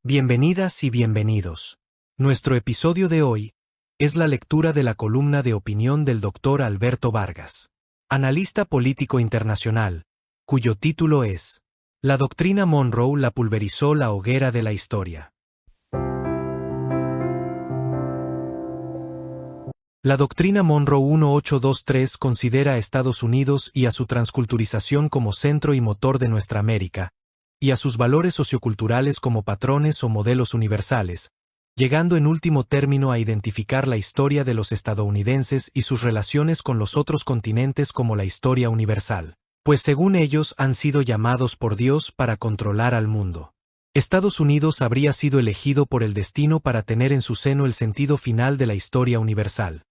Bienvenidas y bienvenidos. Nuestro episodio de hoy es la lectura de la columna de opinión del Dr. Alberto Vargas, analista político internacional, cuyo título es La doctrina Monroe la pulverizó la hoguera de la historia. La doctrina Monroe 1823 considera a Estados Unidos y a su transculturización como centro y motor de nuestra América, y a sus valores socioculturales como patrones o modelos universales, llegando en último término a identificar la historia de los estadounidenses y sus relaciones con los otros continentes como la historia universal, pues según ellos han sido llamados por Dios para controlar al mundo. Estados Unidos habría sido elegido por el destino para tener en su seno el sentido final de la historia universal.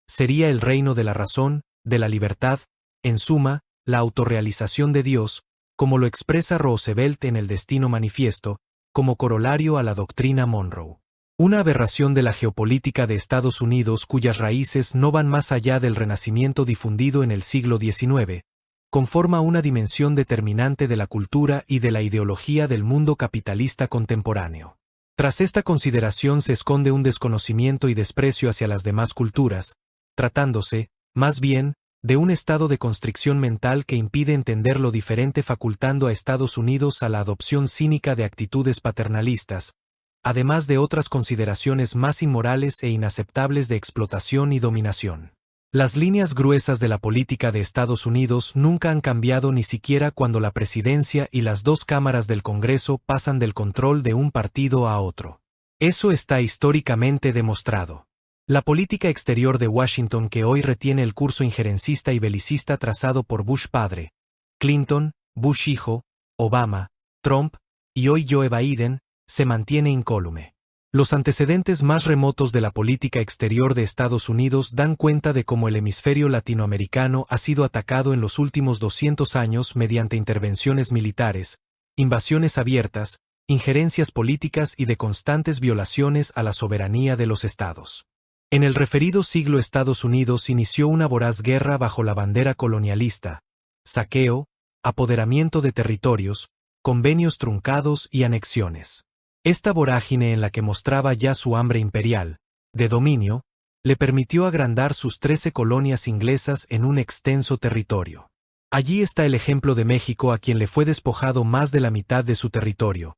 Sería el reino de la razón, de la libertad, en suma, la autorrealización de Dios, como lo expresa Roosevelt en el Destino Manifiesto, como corolario a la doctrina Monroe. Una aberración de la geopolítica de Estados Unidos cuyas raíces no van más allá del renacimiento difundido en el siglo XIX, conforma una dimensión determinante de la cultura y de la ideología del mundo capitalista contemporáneo. Tras esta consideración se esconde un desconocimiento y desprecio hacia las demás culturas, tratándose, más bien, de un estado de constricción mental que impide entender lo diferente, facultando a Estados Unidos a la adopción cínica de actitudes paternalistas, además de otras consideraciones más inmorales e inaceptables de explotación y dominación. Las líneas gruesas de la política de Estados Unidos nunca han cambiado, ni siquiera cuando la presidencia y las dos cámaras del Congreso pasan del control de un partido a otro. Eso está históricamente demostrado. La política exterior de Washington, que hoy retiene el curso injerencista y belicista trazado por Bush padre, Clinton, Bush hijo, Obama, Trump y hoy Joe Biden, se mantiene incólume. Los antecedentes más remotos de la política exterior de Estados Unidos dan cuenta de cómo el hemisferio latinoamericano ha sido atacado en los últimos 200 años mediante intervenciones militares, invasiones abiertas, injerencias políticas y de constantes violaciones a la soberanía de los estados. En el referido siglo Estados Unidos inició una voraz guerra bajo la bandera colonialista, saqueo, apoderamiento de territorios, convenios truncados y anexiones. Esta vorágine, en la que mostraba ya su hambre imperial, de dominio, le permitió agrandar sus 13 colonias inglesas en un extenso territorio. Allí está el ejemplo de México, a quien le fue despojado más de la mitad de su territorio,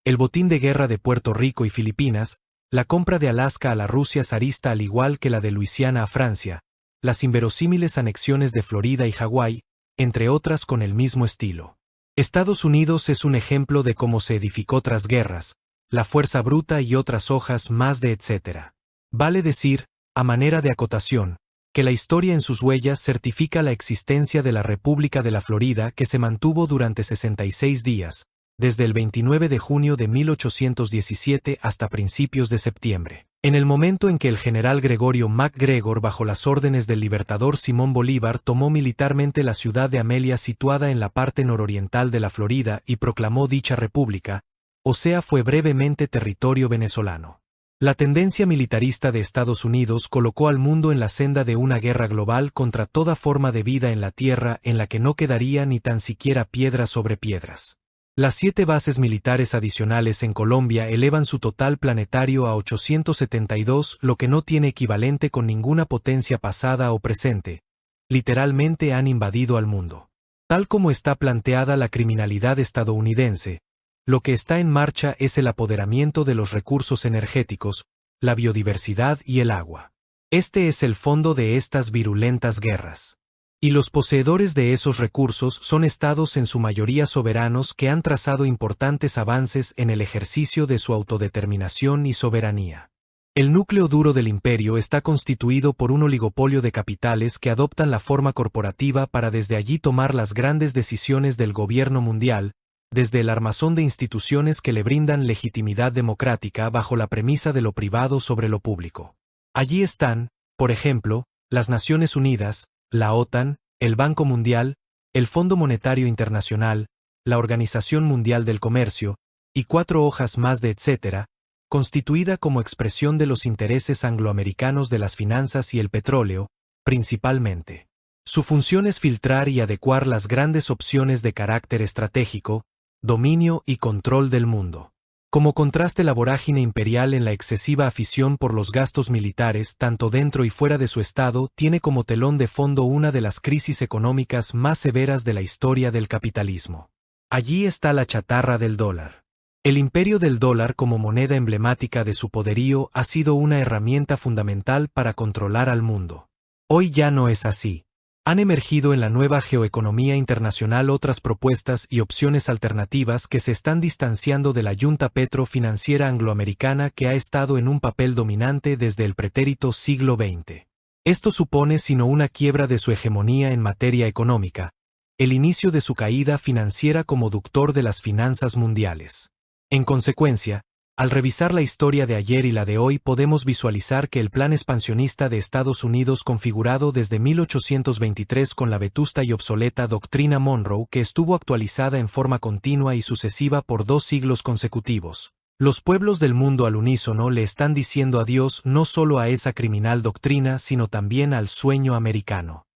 el botín de guerra de Puerto Rico y Filipinas, la compra de Alaska a la Rusia zarista al igual que la de Luisiana a Francia, las inverosímiles anexiones de Florida y Hawái, entre otras con el mismo estilo. Estados Unidos es un ejemplo de cómo se edificó tras guerras, la fuerza bruta y otras hojas más de etcétera. Vale decir, a manera de acotación, que la historia en sus huellas certifica la existencia de la República de la Florida, que se mantuvo durante 66 días, desde el 29 de junio de 1817 hasta principios de septiembre, en el momento en que el general Gregorio McGregor, bajo las órdenes del libertador Simón Bolívar, tomó militarmente la ciudad de Amelia, situada en la parte nororiental de la Florida, y proclamó dicha república, o sea, fue brevemente territorio venezolano. La tendencia militarista de Estados Unidos colocó al mundo en la senda de una guerra global contra toda forma de vida en la Tierra, en la que no quedaría ni tan siquiera piedra sobre piedras. Las 7 bases militares adicionales en Colombia elevan su total planetario a 872, lo que no tiene equivalente con ninguna potencia pasada o presente. Literalmente han invadido al mundo. Tal como está planteada la criminalidad estadounidense, lo que está en marcha es el apoderamiento de los recursos energéticos, la biodiversidad y el agua. Este es el fondo de estas virulentas guerras. Y los poseedores de esos recursos son estados en su mayoría soberanos que han trazado importantes avances en el ejercicio de su autodeterminación y soberanía. El núcleo duro del imperio está constituido por un oligopolio de capitales que adoptan la forma corporativa para desde allí tomar las grandes decisiones del gobierno mundial, desde el armazón de instituciones que le brindan legitimidad democrática bajo la premisa de lo privado sobre lo público. Allí están, por ejemplo, las Naciones Unidas, la OTAN, el Banco Mundial, el Fondo Monetario Internacional, la Organización Mundial del Comercio, y 4 hojas más de etcétera, constituida como expresión de los intereses angloamericanos de las finanzas y el petróleo, principalmente. Su función es filtrar y adecuar las grandes opciones de carácter estratégico, dominio y control del mundo. Como contraste, la vorágine imperial en la excesiva afición por los gastos militares, tanto dentro y fuera de su estado, tiene como telón de fondo una de las crisis económicas más severas de la historia del capitalismo. Allí está la chatarra del dólar. El imperio del dólar como moneda emblemática de su poderío ha sido una herramienta fundamental para controlar al mundo. Hoy ya no es así. Han emergido en la nueva geoeconomía internacional otras propuestas y opciones alternativas que se están distanciando de la yunta petrofinanciera angloamericana que ha estado en un papel dominante desde el pretérito siglo XX. Esto supone sino una quiebra de su hegemonía en materia económica, el inicio de su caída financiera como ductor de las finanzas mundiales. En consecuencia, al revisar la historia de ayer y la de hoy podemos visualizar que el plan expansionista de Estados Unidos configurado desde 1823 con la vetusta y obsoleta Doctrina Monroe que estuvo actualizada en forma continua y sucesiva por 2 siglos consecutivos. Los pueblos del mundo al unísono le están diciendo adiós no solo a esa criminal doctrina sino también al sueño americano.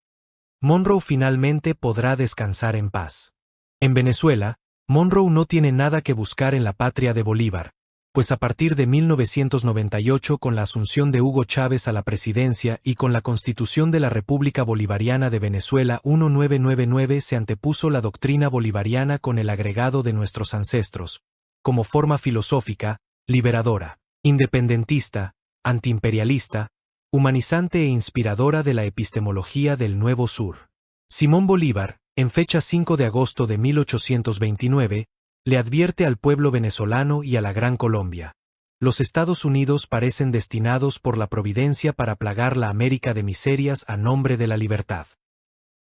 Monroe finalmente podrá descansar en paz. En Venezuela, Monroe no tiene nada que buscar en la patria de Bolívar, pues a partir de 1998 con la asunción de Hugo Chávez a la presidencia y con la Constitución de la República Bolivariana de Venezuela 1999 se antepuso la doctrina bolivariana con el agregado de nuestros ancestros, como forma filosófica, liberadora, independentista, antiimperialista, humanizante e inspiradora de la epistemología del Nuevo Sur. Simón Bolívar, en fecha 5 de agosto de 1829, le advierte al pueblo venezolano y a la Gran Colombia: los Estados Unidos parecen destinados por la providencia para plagar la América de miserias a nombre de la libertad.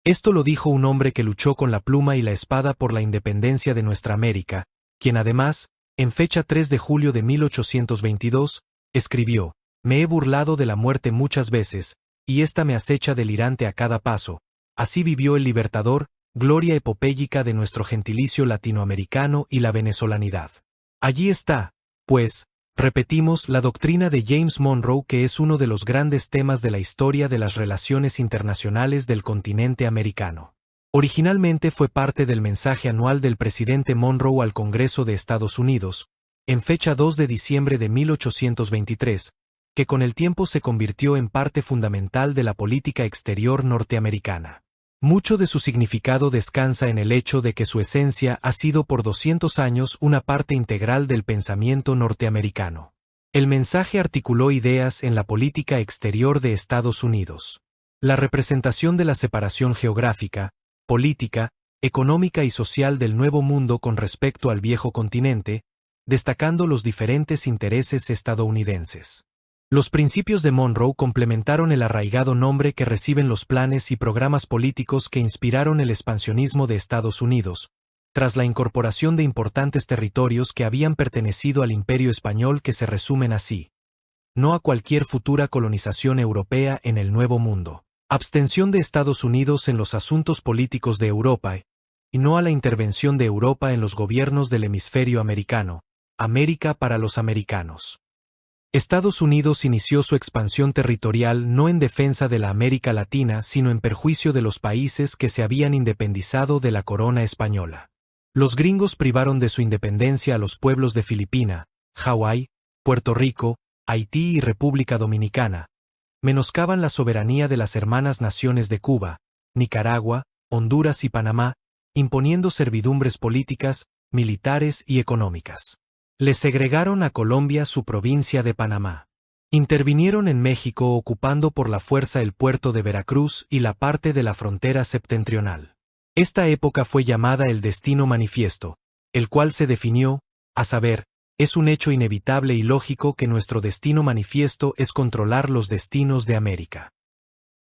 Esto lo dijo un hombre que luchó con la pluma y la espada por la independencia de nuestra América, quien además, en fecha 3 de julio de 1822, escribió: me he burlado de la muerte muchas veces, y ésta me acecha delirante a cada paso. Así vivió el libertador, gloria epopéyica de nuestro gentilicio latinoamericano y la venezolanidad. Allí está, pues, repetimos, la doctrina de James Monroe, que es uno de los grandes temas de la historia de las relaciones internacionales del continente americano. Originalmente fue parte del mensaje anual del presidente Monroe al Congreso de Estados Unidos, en fecha 2 de diciembre de 1823, que con el tiempo se convirtió en parte fundamental de la política exterior norteamericana. Mucho de su significado descansa en el hecho de que su esencia ha sido por 200 años una parte integral del pensamiento norteamericano. El mensaje articuló ideas en la política exterior de Estados Unidos. La representación de la separación geográfica, política, económica y social del Nuevo Mundo con respecto al viejo continente, destacando los diferentes intereses estadounidenses. Los principios de Monroe complementaron el arraigado nombre que reciben los planes y programas políticos que inspiraron el expansionismo de Estados Unidos, tras la incorporación de importantes territorios que habían pertenecido al Imperio Español, que se resumen así: no a cualquier futura colonización europea en el Nuevo Mundo, abstención de Estados Unidos en los asuntos políticos de Europa, y no a la intervención de Europa en los gobiernos del hemisferio americano, América para los americanos. Estados Unidos inició su expansión territorial no en defensa de la América Latina sino en perjuicio de los países que se habían independizado de la corona española. Los gringos privaron de su independencia a los pueblos de Filipina, Hawái, Puerto Rico, Haití y República Dominicana. Menoscaban la soberanía de las hermanas naciones de Cuba, Nicaragua, Honduras y Panamá, imponiendo servidumbres políticas, militares y económicas. Le segregaron a Colombia su provincia de Panamá. Intervinieron en México ocupando por la fuerza el puerto de Veracruz y la parte de la frontera septentrional. Esta época fue llamada el Destino Manifiesto, el cual se definió, a saber, es un hecho inevitable y lógico que nuestro destino manifiesto es controlar los destinos de América.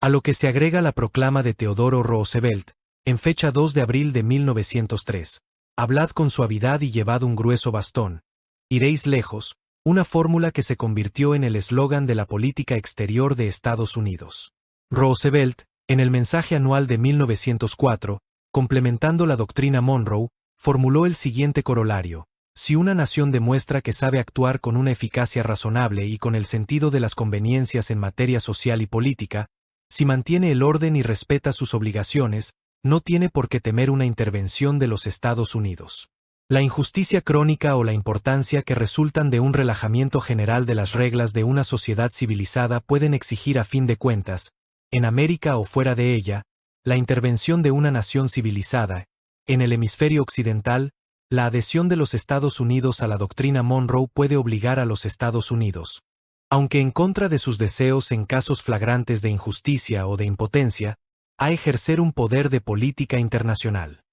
A lo que se agrega la proclama de Teodoro Roosevelt, en fecha 2 de abril de 1903, hablad con suavidad y llevad un grueso bastón. Iréis lejos, una fórmula que se convirtió en el eslogan de la política exterior de Estados Unidos. Roosevelt, en el mensaje anual de 1904, complementando la doctrina Monroe, formuló el siguiente corolario: si una nación demuestra que sabe actuar con una eficacia razonable y con el sentido de las conveniencias en materia social y política, si mantiene el orden y respeta sus obligaciones, no tiene por qué temer una intervención de los Estados Unidos. La injusticia crónica o la importancia que resultan de un relajamiento general de las reglas de una sociedad civilizada pueden exigir a fin de cuentas, en América o fuera de ella, la intervención de una nación civilizada. En el hemisferio occidental, la adhesión de los Estados Unidos a la doctrina Monroe puede obligar a los Estados Unidos, aunque en contra de sus deseos en casos flagrantes de injusticia o de impotencia, a ejercer un poder de política internacional.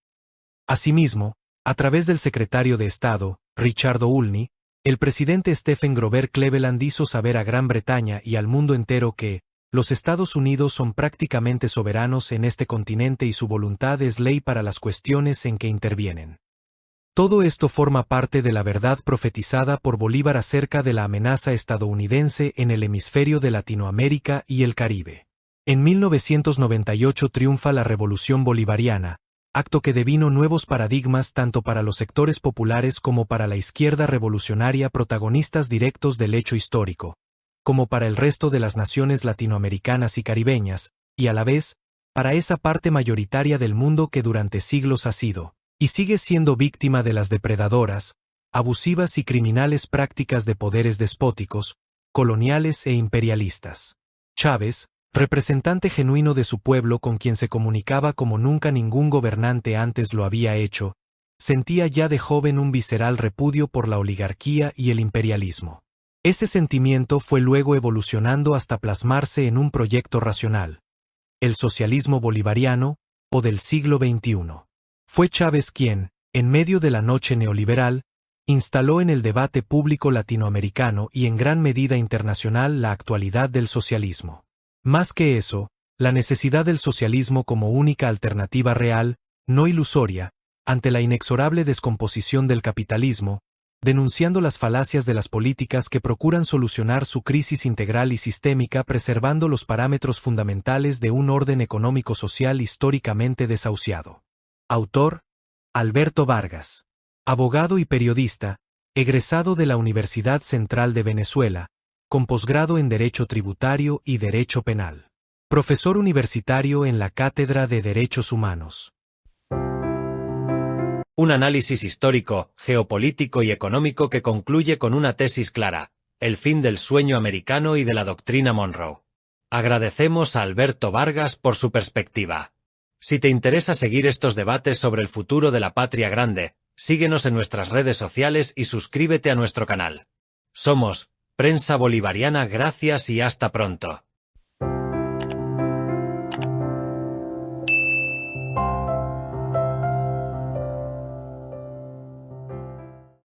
Asimismo, a través del secretario de Estado, Richard Olney, el presidente Stephen Grover Cleveland hizo saber a Gran Bretaña y al mundo entero que los Estados Unidos son prácticamente soberanos en este continente y su voluntad es ley para las cuestiones en que intervienen. Todo esto forma parte de la verdad profetizada por Bolívar acerca de la amenaza estadounidense en el hemisferio de Latinoamérica y el Caribe. En 1998 triunfa la Revolución Bolivariana, acto que devino nuevos paradigmas tanto para los sectores populares como para la izquierda revolucionaria, protagonistas directos del hecho histórico, como para el resto de las naciones latinoamericanas y caribeñas, y a la vez, para esa parte mayoritaria del mundo que durante siglos ha sido, y sigue siendo víctima de las depredadoras, abusivas y criminales prácticas de poderes despóticos, coloniales e imperialistas. Chávez, representante genuino de su pueblo con quien se comunicaba como nunca ningún gobernante antes lo había hecho, sentía ya de joven un visceral repudio por la oligarquía y el imperialismo. Ese sentimiento fue luego evolucionando hasta plasmarse en un proyecto racional, el socialismo bolivariano, o del siglo XXI. Fue Chávez quien, en medio de la noche neoliberal, instaló en el debate público latinoamericano y en gran medida internacional la actualidad del socialismo. Más que eso, la necesidad del socialismo como única alternativa real, no ilusoria, ante la inexorable descomposición del capitalismo, denunciando las falacias de las políticas que procuran solucionar su crisis integral y sistémica preservando los parámetros fundamentales de un orden económico-social históricamente desahuciado. Autor: Alberto Vargas. Abogado y periodista, egresado de la Universidad Central de Venezuela, con posgrado en Derecho Tributario y Derecho Penal. Profesor universitario en la Cátedra de Derechos Humanos. Un análisis histórico, geopolítico y económico que concluye con una tesis clara: el fin del sueño americano y de la doctrina Monroe. Agradecemos a Alberto Vargas por su perspectiva. Si te interesa seguir estos debates sobre el futuro de la patria grande, síguenos en nuestras redes sociales y suscríbete a nuestro canal. Somos Prensa Bolivariana. Gracias y hasta pronto.